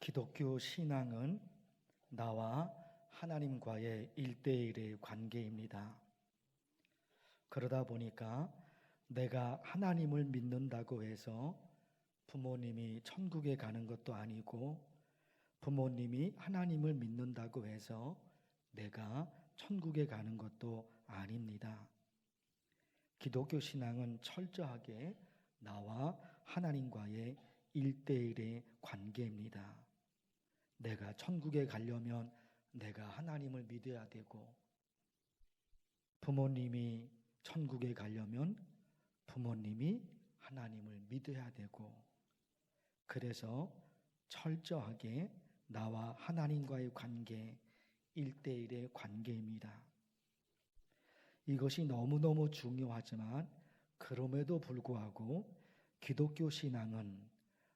기독교 신앙은 나와 하나님과의 1대1의 관계입니다. 그러다 보니까 내가 하나님을 믿는다고 해서 부모님이 천국에 가는 것도 아니고, 부모님이 하나님을 믿는다고 해서 내가 천국에 가는 것도 아닙니다. 기독교 신앙은 철저하게 나와 하나님과의 1대1의 관계입니다. 내가 천국에 가려면 내가 하나님을 믿어야 되고, 부모님이 천국에 가려면 부모님이 하나님을 믿어야 되고, 그래서 철저하게 나와 하나님과의 관계, 1대1의 관계입니다. 이것이 너무너무 중요하지만 그럼에도 불구하고 기독교 신앙은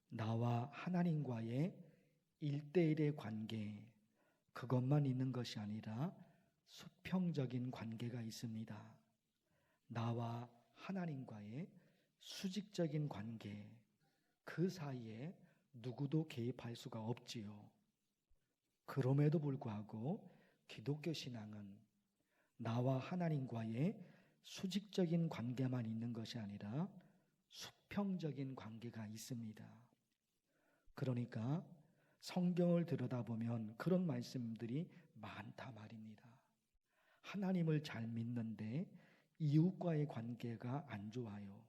나와 하나님과의 1대1의 관계, 그것만 있는 것이 아니라 수평적인 관계가 있습니다. 나와 하나님과의 수직적인 관계, 그 사이에 누구도 개입할 수가 없지요. 그럼에도 불구하고 기독교 신앙은 나와 하나님과의 수직적인 관계만 있는 것이 아니라 수평적인 관계가 있습니다. 그러니까 성경을 들여다보면 그런 말씀들이 많다 말입니다. 하나님을 잘 믿는데 이웃과의 관계가 안 좋아요.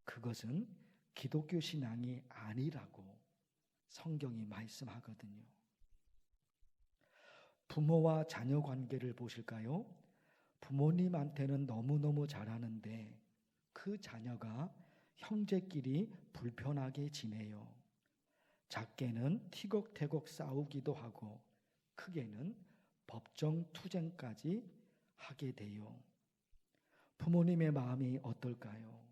그것은 기독교 신앙이 아니라고 성경이 말씀하거든요. 부모와 자녀 관계를 보실까요? 부모님한테는 너무너무 잘하는데 그 자녀가 형제끼리 불편하게 지내요. 작게는 티격태격 싸우기도 하고 크게는 법정 투쟁까지 하게 돼요. 부모님의 마음이 어떨까요?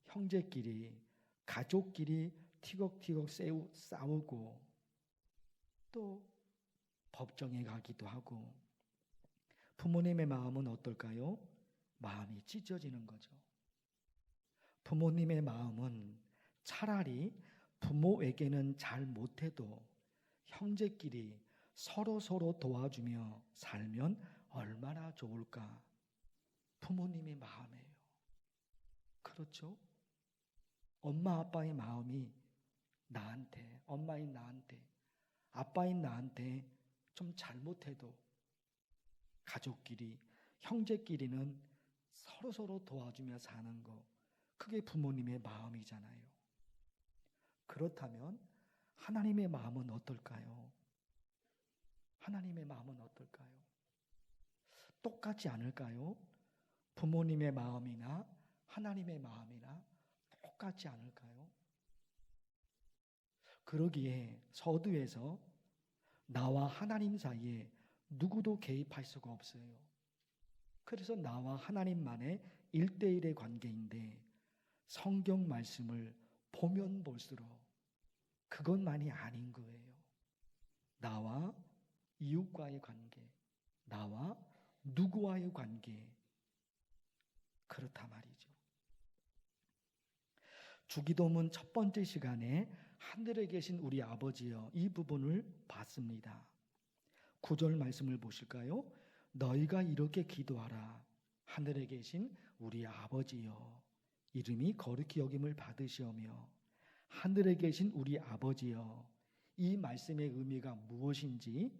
형제끼리, 가족끼리 티격태격 싸우고 또 법정에 가기도 하고, 부모님의 마음은 어떨까요? 마음이 찢어지는 거죠. 부모님의 마음은 차라리 부모에게는 잘 못해도 형제끼리 서로 도와주며 살면 얼마나 좋을까? 부모님의 마음이에요. 그렇죠? 엄마 아빠의 마음이 나한테, 엄마인 나한테, 아빠인 나한테 좀 잘못해도 가족끼리, 형제끼리는 서로 도와주며 사는 거, 그게 부모님의 마음이잖아요. 그렇다면 하나님의 마음은 어떨까요? 하나님의 마음은 어떨까요? 똑같지 않을까요? 부모님의 마음이나 하나님의 마음이나 똑같지 않을까요? 그러기에 서두에서 나와 하나님 사이에 누구도 개입할 수가 없어요. 그래서 나와 하나님만의 1대1의 관계인데, 성경 말씀을 보면 볼수록 그것만이 아닌 거예요. 나와 이웃과의 관계, 나와 누구와의 관계, 그렇다 말이죠. 주기도문 첫 번째 시간에 하늘에 계신 우리 아버지여, 이 부분을 봤습니다. 9절 말씀을 보실까요? 너희가 이렇게 기도하라. 하늘에 계신 우리 아버지여, 이름이 거룩히 여김을 받으시오며. 하늘에 계신 우리 아버지여, 이 말씀의 의미가 무엇인지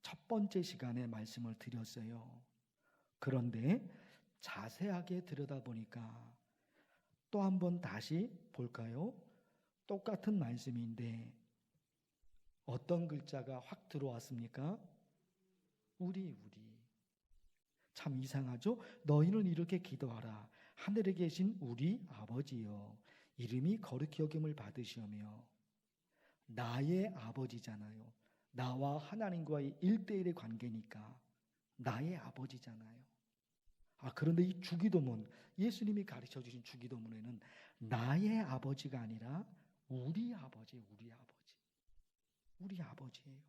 첫 번째 시간에 말씀을 드렸어요. 그런데 자세하게 들여다보니까 또 한 번 다시 볼까요? 똑같은 말씀인데 어떤 글자가 확 들어왔습니까? 우리. 참 이상하죠? 너희는 이렇게 기도하라. 하늘에 계신 우리 아버지여, 이름이 거룩히 여김을 받으시오며. 나의 아버지잖아요. 나와 하나님과의 1대1의 관계니까 나의 아버지잖아요. 그런데 이 주기도문, 예수님이 가르쳐 주신 주기도문에는 나의 아버지가 아니라 우리 아버지예요. 우리 아버지예요.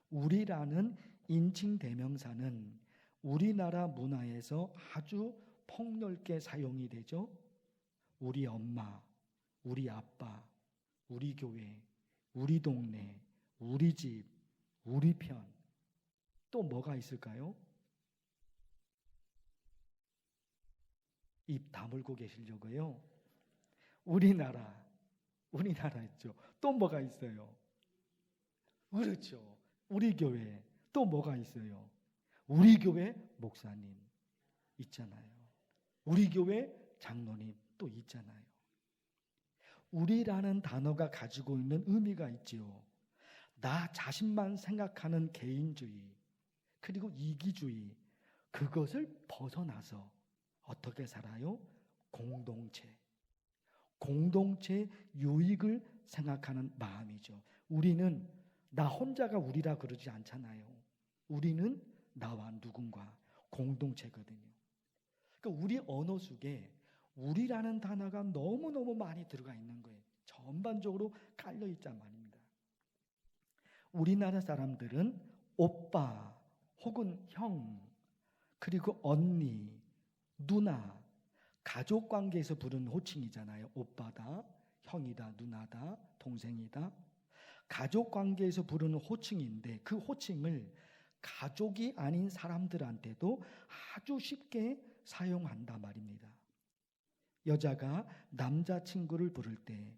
우리라는 인칭 대명사는 우리나라 문화에서 아주 폭넓게 사용이 되죠. 우리 엄마, 우리 아빠, 우리 교회, 우리 동네, 우리 집, 우리 편. 또 뭐가 있을까요? 입 다물고 계시려고요. 우리나라 있죠. 또 뭐가 있어요? 그렇죠. 우리 교회. 또 뭐가 있어요? 우리 교회 목사님 있잖아요. 우리 교회 장로님 또 있잖아요. 우리라는 단어가 가지고 있는 의미가 있지요. 나 자신만 생각하는 개인주의, 그리고 이기주의, 그것을 벗어나서 어떻게 살아요? 공동체 유익을 생각하는 마음이죠. 우리는 나 혼자가 우리라 그러지 않잖아요. 우리는 나와 누군가 공동체거든요. 그러니까 우리 언어 속에 우리라는 단어가 너무너무 많이 들어가 있는 거예요. 전반적으로 깔려 있단 말입니다. 우리나라 사람들은 오빠 혹은 형, 그리고 언니, 누나, 가족 관계에서 부르는 호칭이잖아요. 오빠다, 형이다, 누나다, 동생이다. 가족 관계에서 부르는 호칭인데 그 호칭을 가족이 아닌 사람들한테도 아주 쉽게 사용한단 말입니다. 여자가 남자친구를 부를 때,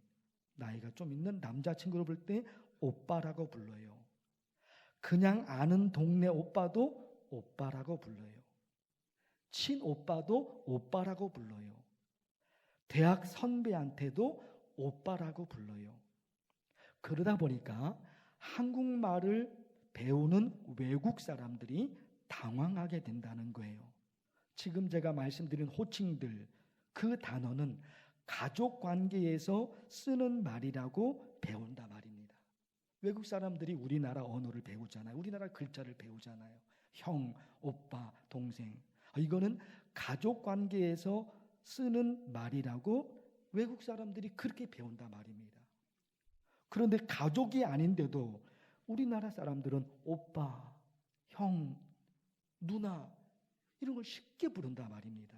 나이가 좀 있는 남자친구를 부를 때 오빠라고 불러요. 그냥 아는 동네 오빠도 오빠라고 불러요. 친오빠도 오빠라고 불러요. 대학 선배한테도 오빠라고 불러요. 그러다 보니까 한국말을 배우는 외국 사람들이 당황하게 된다는 거예요. 지금 제가 말씀드린 호칭들, 그 단어는 가족 관계에서 쓰는 말이라고 배운다 말입니다. 외국 사람들이 우리나라 언어를 배우잖아요. 우리나라 글자를 배우잖아요. 형, 오빠, 동생. 이거는 가족 관계에서 쓰는 말이라고 외국 사람들이 그렇게 배운다 말입니다. 그런데 가족이 아닌데도 우리나라 사람들은 오빠, 형, 누나 이런 걸 쉽게 부른다 말입니다.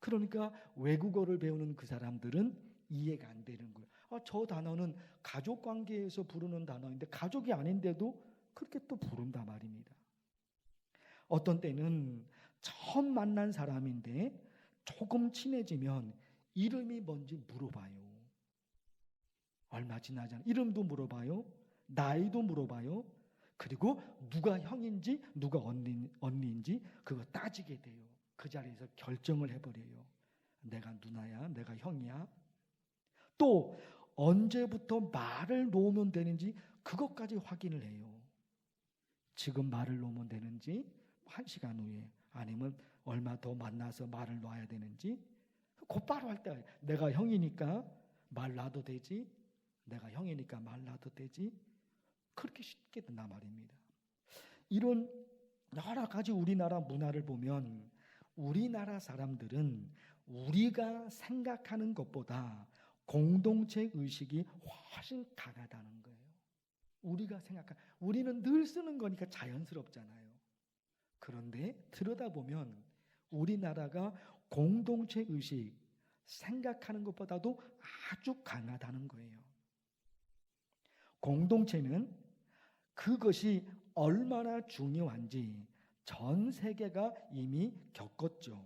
그러니까 외국어를 배우는 그 사람들은 이해가 안 되는 거예요. 저 단어는 가족 관계에서 부르는 단어인데 가족이 아닌데도 그렇게 또 부른다 말입니다. 어떤 때는 처음 만난 사람인데 조금 친해지면 이름이 뭔지 물어봐요. 얼마 지나지 않아 이름도 물어봐요. 나이도 물어봐요. 그리고 누가 형인지 누가 언니인지 그거 따지게 돼요. 그 자리에서 결정을 해버려요. 내가 누나야, 내가 형이야. 또 언제부터 말을 놓으면 되는지 그것까지 확인을 해요. 지금 말을 놓으면 되는지 1시간 후에 아니면 얼마 더 만나서 말을 놔야 되는지 곧바로 할 때 내가 형이니까 말 놔도 되지, 내가 형이니까 말 놔도 되지, 그렇게 쉽게 된단 말입니다. 이런 여러 가지 우리나라 문화를 보면 우리나라 사람들은 우리가 생각하는 것보다 공동체 의식이 훨씬 강하다는 거예요. 우리는 늘 쓰는 거니까 자연스럽잖아요. 그런데 들여다보면 우리나라가 공동체 의식, 생각하는 것보다도 아주 강하다는 거예요. 공동체는 그것이 얼마나 중요한지 전 세계가 이미 겪었죠.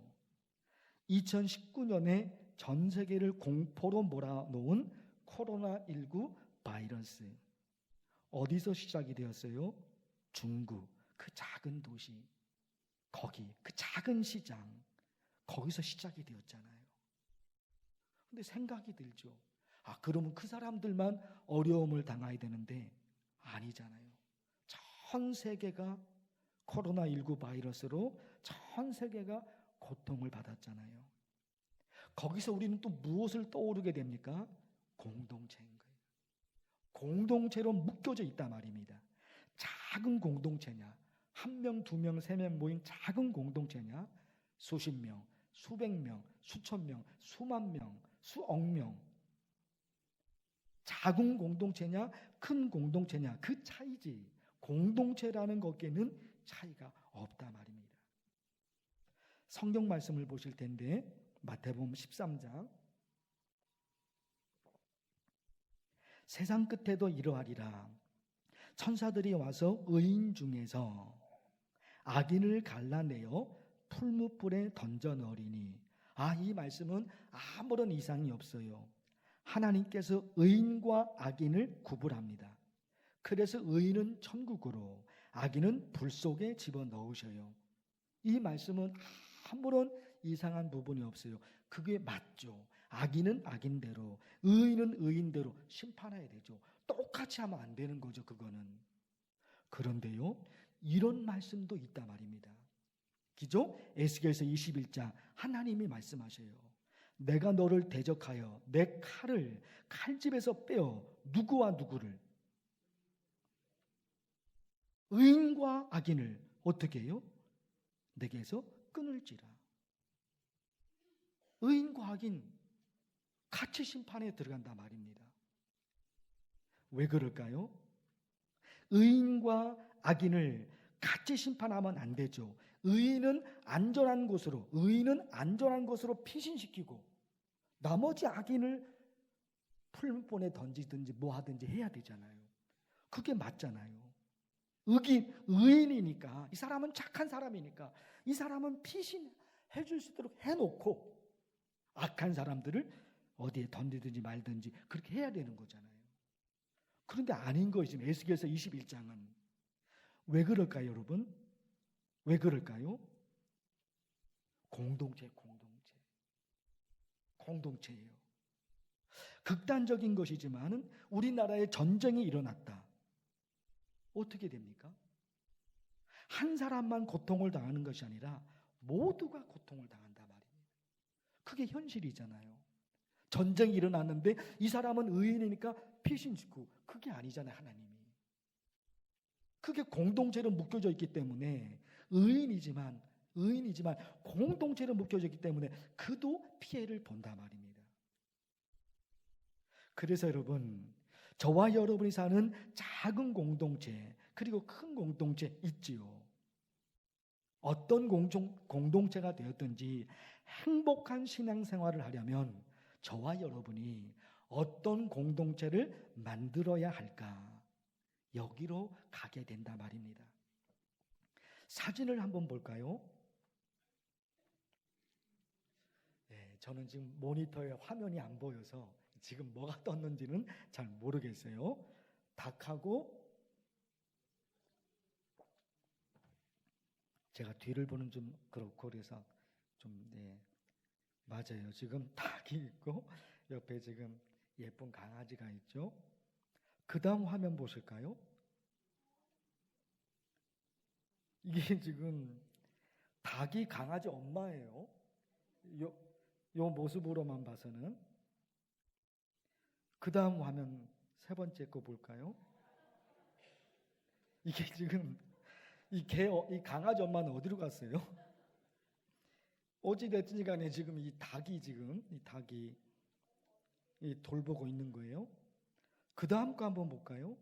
2019년에 전 세계를 공포로 몰아놓은 코로나19 바이러스. 어디서 시작이 되었어요? 중국, 그 작은 도시, 거기, 그 작은 시장, 거기서 시작이 되었잖아요. 근데 생각이 들죠. 그러면 그 사람들만 어려움을 당해야 되는데 아니잖아요. 전 세계가 코로나19 바이러스로 전 세계가 고통을 받았잖아요. 거기서 우리는 또 무엇을 떠오르게 됩니까? 공동체인 거예요. 공동체로 묶여져 있단 말입니다. 작은 공동체냐, 1명, 2명, 3명 모인 작은 공동체냐, 수십 명, 수백 명, 수천 명, 수만 명, 수억 명. 작은 공동체냐, 큰 공동체냐, 그 차이지. 공동체라는 것에는 차이가 없다 말입니다. 성경 말씀을 보실 텐데 마태복음 13장 세상 끝에도 이러하리라. 천사들이 와서 의인 중에서 악인을 갈라내어 풀무불에 던져 넣으리니. 이 말씀은 아무런 이상이 없어요. 하나님께서 의인과 악인을 구분합니다. 그래서 의인은 천국으로, 악인은 불 속에 집어넣으셔요. 이 말씀은 아무런 이상한 부분이 없어요. 그게 맞죠. 악인은 악인대로, 의인은 의인대로 심판해야 되죠. 똑같이 하면 안 되는 거죠, 그거는. 그런데요, 이런 말씀도 있단 말입니다. 그죠? 에스겔서 21장 하나님이 말씀하셔요. 내가 너를 대적하여 내 칼을 칼집에서 빼어 누구와 누구를, 의인과 악인을 어떻게 해요? 내게서 끊을지라. 의인과 악인 같이 심판에 들어간다 말입니다. 왜 그럴까요? 의인과 악인을 같이 심판하면 안 되죠. 의인은 안전한 곳으로 피신시키고 나머지 악인을 풀무불에 던지든지 뭐 하든지 해야 되잖아요. 그게 맞잖아요. 의인이니까, 이 사람은 착한 사람이니까 이 사람은 피신해 줄 수 있도록 해놓고 악한 사람들을 어디에 던지든지 말든지 그렇게 해야 되는 거잖아요. 그런데 아닌 거예요. 지금 에스겔서 21장은. 왜 그럴까요, 여러분? 왜 그럴까요? 공동체예요. 극단적인 것이지만은 우리나라에 전쟁이 일어났다. 어떻게 됩니까? 한 사람만 고통을 당하는 것이 아니라 모두가 고통을 당한다 말입니다. 그게 현실이잖아요. 전쟁이 일어났는데 이 사람은 의인이니까 피신시키고, 그게 아니잖아요, 하나님이. 그게 공동체로 묶여져 있기 때문에 의인이지만 공동체로 묶여져 있기 때문에 그도 피해를 본다 말입니다. 그래서 여러분, 저와 여러분이 사는 작은 공동체 그리고 큰 공동체 있지요. 어떤 공동체가 되었든지 행복한 신앙생활을 하려면 저와 여러분이 어떤 공동체를 만들어야 할까? 여기로 가게 된다 말입니다. 사진을 한번 볼까요? 네, 저는 지금 모니터에 화면이 안 보여서 지금 뭐가 떴는지는 잘 모르겠어요. 닭하고, 제가 뒤를 보는 좀 그렇고 그래서 맞아요. 지금 닭이 있고 옆에 지금 예쁜 강아지가 있죠. 그 다음 화면 보실까요? 이게 지금 닭이 강아지 엄마예요. 요 모습으로만 봐서는. 그 다음 화면 세 번째 거 볼까요? 이게 지금 이 강아지 엄마는 어디로 갔어요? 어찌됐든지 간에 지금 이 닭이 돌보고 있는 거예요. 그 다음 거 한번 볼까요?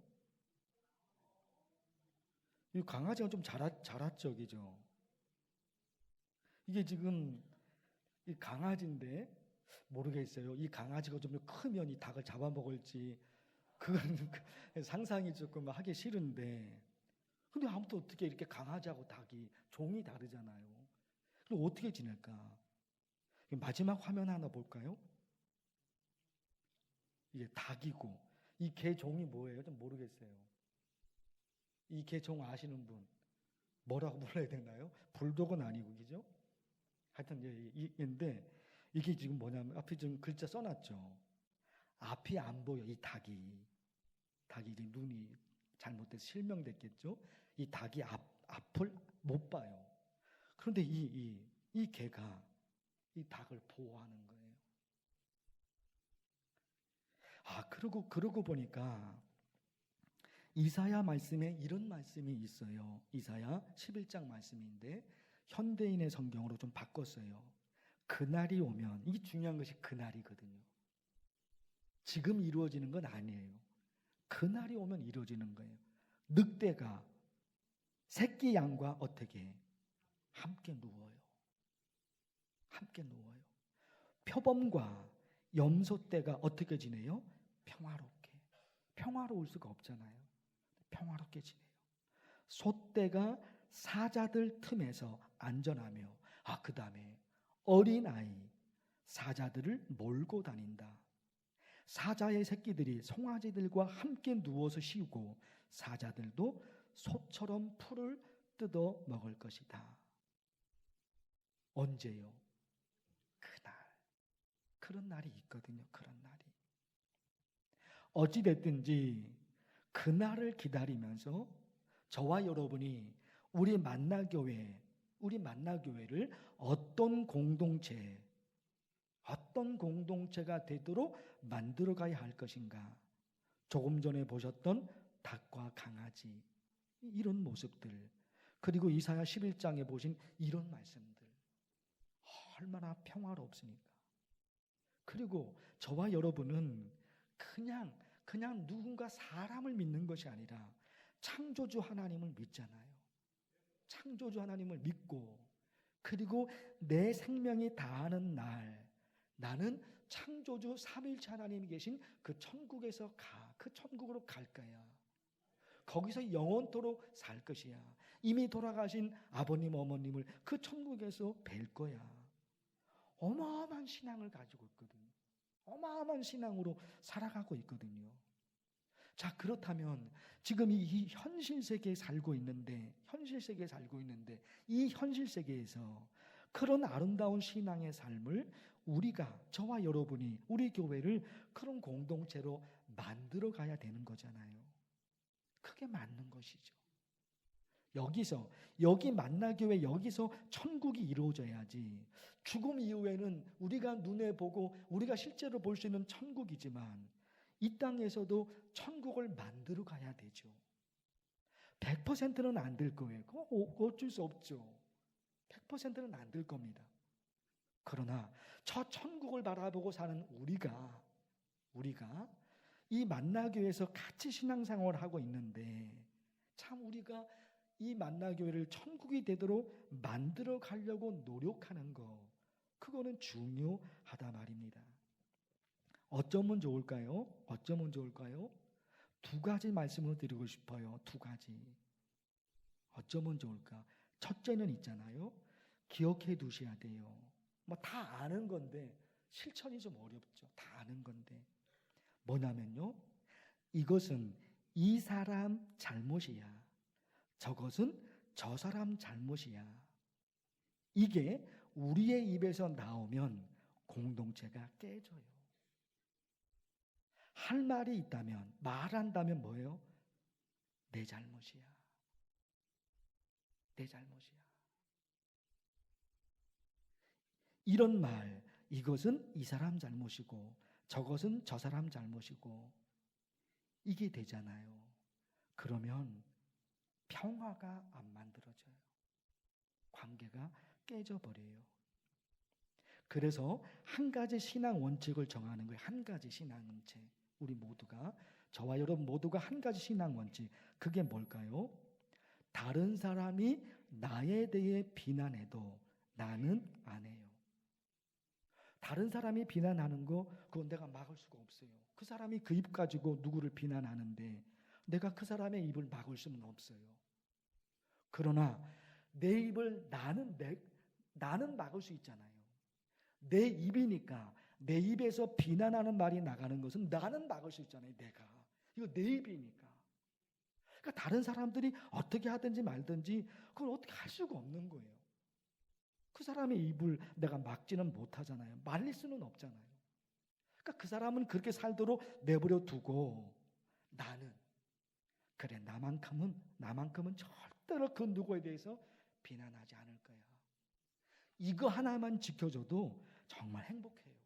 이 강아지가 좀 자랐죠, 이게 지금 이 강아지인데 모르겠어요. 이 강아지가 좀 크면 이 닭을 잡아먹을지 그건 상상이 조금 하기 싫은데, 근데 아무튼 어떻게 이렇게 강아지하고 닭이 종이 다르잖아요. 그럼 어떻게 지낼까? 마지막 화면 하나 볼까요? 이게 닭이고 이 개 종이 뭐예요? 좀 모르겠어요. 이 개 종 아시는 분 뭐라고 불러야 되나요? 불독은 아니고, 그죠? 하여튼 인데 이게 지금 뭐냐면 앞에 좀 글자 써놨죠. 앞이 안 보여. 이 닭이 이제 눈이 잘못돼서 실명됐겠죠. 이 닭이 앞을 못 봐요. 그런데 이 개가 이 닭을 보호하는 거예요. 그러고 보니까 이사야 말씀에 이런 말씀이 있어요. 이사야 11장 말씀인데 현대인의 성경으로 좀 바꿨어요. 그날이 오면, 이게 중요한 것이 그날이거든요. 지금 이루어지는 건 아니에요. 그날이 오면 이루어지는 거예요. 늑대가 새끼 양과 어떻게 함께 누워요. 표범과 염소떼가 어떻게 지내요? 평화롭게. 평화로울 수가 없잖아요. 평화롭게 지내요. 소떼가 사자들 틈에서 안전하며, 그 다음에 어린아이 사자들을 몰고 다닌다. 사자의 새끼들이 송아지들과 함께 누워서 쉬고 사자들도 소처럼 풀을 뜯어 먹을 것이다. 언제요? 그날. 그런 날이 있거든요. 그런 날이. 어찌됐든지 그날을 기다리면서 저와 여러분이 우리 만나교회를 어떤 공동체가 되도록 만들어가야 할 것인가. 조금 전에 보셨던 닭과 강아지, 이런 모습들, 그리고 이사야 11장에 보신 이런 말씀들, 얼마나 평화롭습니까? 그리고 저와 여러분은 그냥 누군가 사람을 믿는 것이 아니라 창조주 하나님을 믿잖아요. 창조주 하나님을 믿고, 그리고 내 생명이 다하는 날 나는 창조주 삼위일체 하나님이 계신 그 천국에서 그 천국으로 갈 거야. 거기서 영원토록 살 것이야. 이미 돌아가신 아버님 어머님을 그 천국에서 뵐 거야. 어마어마한 신앙을 가지고 있거든요. 어마어마한 신앙으로 살아가고 있거든요. 자, 그렇다면 지금 이 현실 세계에 살고 있는데 이 현실 세계에서 그런 아름다운 신앙의 삶을 우리가, 저와 여러분이 우리 교회를 그런 공동체로 만들어 가야 되는 거잖아요. 그게 맞는 것이죠. 여기 만나교회, 여기서 천국이 이루어져야지. 죽음 이후에는 우리가 눈에 보고 우리가 실제로 볼 수 있는 천국이지만 이 땅에서도 천국을 만들어 가야 되죠. 100%는 안 될 거예요. 그거 어쩔 수 없죠. 100%는 안 될 겁니다. 그러나 저 천국을 바라보고 사는 우리가 이 만나교회에서 같이 신앙생활을 하고 있는데, 참 우리가 이 만나교회를 천국이 되도록 만들어 가려고 노력하는 거, 그거는 중요하다 말입니다. 어쩌면 좋을까요? 두 가지 말씀을 드리고 싶어요. 두 가지. 어쩌면 좋을까? 첫째는 있잖아요. 기억해 두셔야 돼요. 다 아는 건데 실천이 좀 어렵죠. 다 아는 건데. 뭐냐면요, 이것은 이 사람 잘못이야. 저것은 저 사람 잘못이야. 이게 우리의 입에서 나오면 공동체가 깨져요. 할 말이 있다면, 말한다면 뭐예요? 내 잘못이야. 내 잘못이야. 이런 말, 이것은 이 사람 잘못이고 저것은 저 사람 잘못이고, 이게 되잖아요. 그러면 평화가 안 만들어져요. 관계가 깨져버려요. 그래서 한 가지 신앙 원칙을 정하는 거예요. 한 가지 신앙 원칙. 우리 모두가, 저와 여러분 모두가 한 가지 신앙 원칙. 그게 뭘까요? 다른 사람이 나에 대해 비난해도 나는 안 해요. 다른 사람이 비난하는 거, 그건 내가 막을 수가 없어요. 그 사람이 그 입 가지고 누구를 비난하는데 내가 그 사람의 입을 막을 수는 없어요. 그러나 내 입을 나는 막을 수 있잖아요. 내 입이니까, 내 입에서 비난하는 말이 나가는 것은 나는 막을 수 있잖아요. 이거 내 입이니까. 그러니까 다른 사람들이 어떻게 하든지 말든지 그걸 어떻게 할 수가 없는 거예요. 그 사람의 입을 내가 막지는 못하잖아요. 말릴 수는 없잖아요. 그러니까 그 사람은 그렇게 살도록 내버려 두고, 나는 그래, 나만큼은 절대로 그 누구에 대해서 비난하지 않을 거야. 이거 하나만 지켜줘도 정말 행복해요.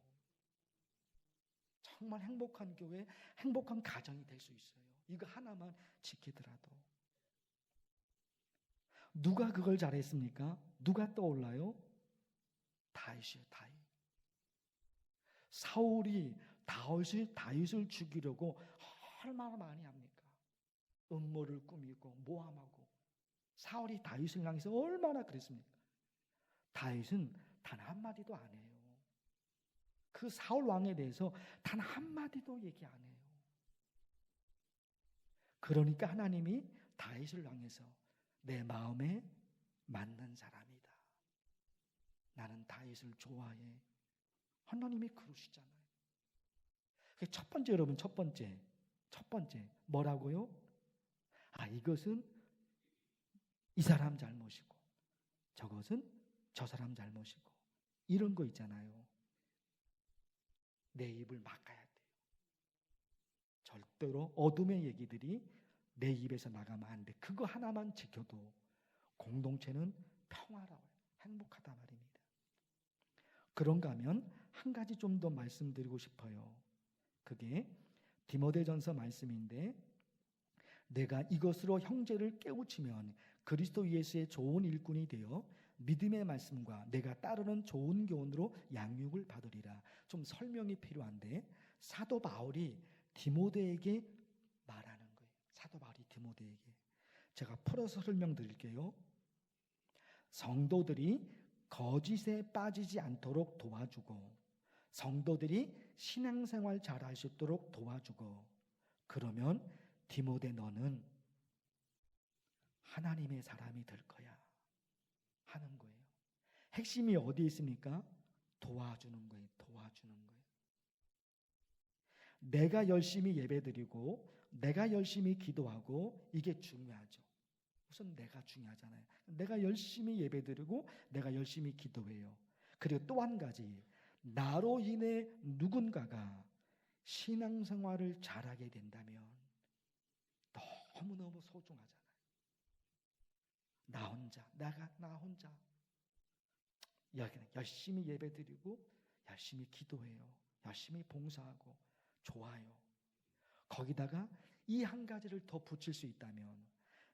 정말 행복한 교회, 행복한 가정이 될 수 있어요. 이거 하나만 지키더라도. 누가 그걸 잘했습니까? 누가 떠올라요? 다윗이요, 다윗. 사울이 다윗을 죽이려고 얼마나 많이 합니까? 음모를 꾸미고 모함하고. 사울이 다윗을 향해서 얼마나 그랬습니까? 다윗은 단 한마디도 안 해요. 그 사울 왕에 대해서 단 한마디도 얘기 안 해요. 그러니까 하나님이 다윗을 향해서 내 마음에 맞는 사람이다. 나는 다윗을 좋아해. 하나님이 그러시잖아요. 첫 번째, 여러분, 첫 번째 뭐라고요? 이것은 이 사람 잘못이고 저것은 저 사람 잘못이고 이런 거 있잖아요. 내 입을 막아야 돼요. 절대로 어둠의 얘기들이 내 입에서 나가면 안 돼. 그거 하나만 지켜도 공동체는 평화로워요. 행복하다 말입니다. 그런가 하면 한 가지 좀 더 말씀드리고 싶어요. 그게 디모데전서 말씀인데, 내가 이것으로 형제를 깨우치면 그리스도 예수의 좋은 일꾼이 되어 믿음의 말씀과 내가 따르는 좋은 교훈으로 양육을 받으리라. 좀 설명이 필요한데, 사도 바울이 디모데에게 말하는 거예요. 사도 바울이 디모데에게. 제가 풀어서 설명드릴게요. 성도들이 거짓에 빠지지 않도록 도와주고, 성도들이 신앙생활 잘할 수 있도록 도와주고, 그러면 디모데 너는 하나님의 사람이 될 거야 하는 거예요. 핵심이 어디에 있습니까? 도와주는 거예요. 도와주는 거예요. 내가 열심히 예배드리고 내가 열심히 기도하고 이게 중요하죠. 우선 내가 중요하잖아요. 내가 열심히 예배드리고 내가 열심히 기도해요. 그리고 또 한 가지, 나로 인해 누군가가 신앙생활을 잘하게 된다면 너무너무 소중하잖아요. 나 혼자 열심히 예배드리고 열심히 기도해요. 열심히 봉사하고 좋아요. 거기다가 이 한 가지를 더 붙일 수 있다면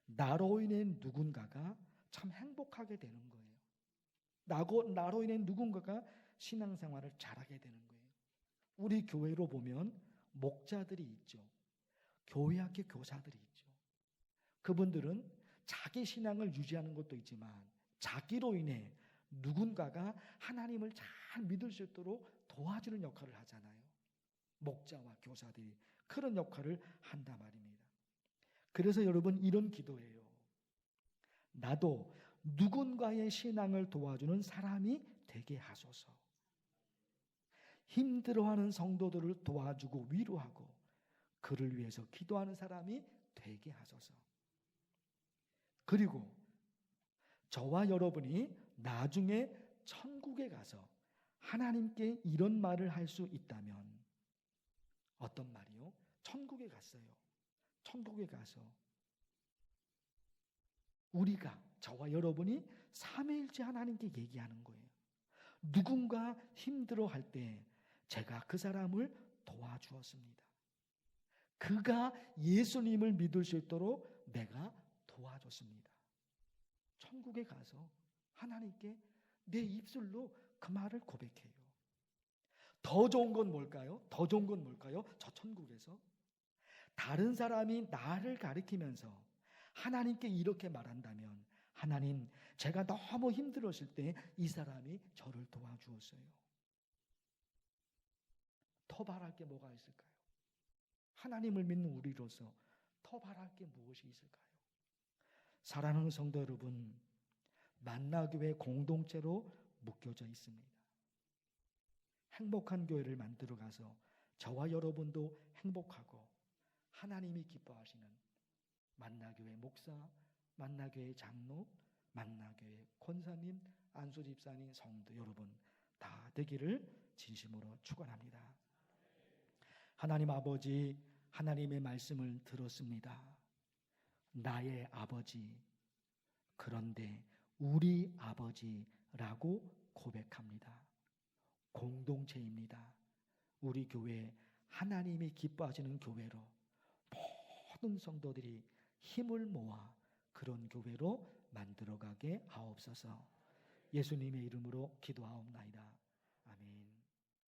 나로 인해 누군가가 참 행복하게 되는 거예요. 나로 인해 누군가가 신앙생활을 잘하게 되는 거예요. 우리 교회로 보면 목자들이 있죠. 교회 학교 교사들이 있죠. 그분들은 자기 신앙을 유지하는 것도 있지만 자기로 인해 누군가가 하나님을 잘 믿을 수 있도록 도와주는 역할을 하잖아요. 목자와 교사들이 그런 역할을 한단 말입니다. 그래서 여러분, 이런 기도예요. 나도 누군가의 신앙을 도와주는 사람이 되게 하소서. 힘들어하는 성도들을 도와주고 위로하고 그를 위해서 기도하는 사람이 되게 하소서. 그리고 저와 여러분이 나중에 천국에 가서 하나님께 이런 말을 할 수 있다면, 어떤 말이요? 천국에 갔어요. 천국에 가서 우리가, 저와 여러분이 삼위일체 하나님께 얘기하는 거예요. 누군가 힘들어할 때 제가 그 사람을 도와주었습니다. 그가 예수님을 믿을 수 있도록 내가 도와줬습니다. 천국에 가서 하나님께 내 입술로 그 말을 고백해요. 더 좋은 건 뭘까요? 더 좋은 건 뭘까요? 저 천국에서 다른 사람이 나를 가리키면서 하나님께 이렇게 말한다면, 하나님, 제가 너무 힘들었을 때 이 사람이 저를 도와주었어요. 더 바랄 게 뭐가 있을까요? 하나님을 믿는 우리로서 더 바랄 게 무엇이 있을까요? 사랑하는 성도 여러분, 만나교회 공동체로 묶여져 있습니다. 행복한 교회를 만들어 가서 저와 여러분도 행복하고 하나님이 기뻐하시는 만나교회 목사, 만나교회 장로, 만나교회 권사님, 안수집사님, 성도 여러분 다 되기를 진심으로 축원합니다. 하나님 아버지, 하나님의 말씀을 들었습니다. 나의 아버지, 그런데 우리 아버지라고 고백합니다. 공동체입니다. 우리 교회, 하나님이 기뻐하시는 교회로 모든 성도들이 힘을 모아 그런 교회로 만들어가게 하옵소서. 예수님의 이름으로 기도하옵나이다.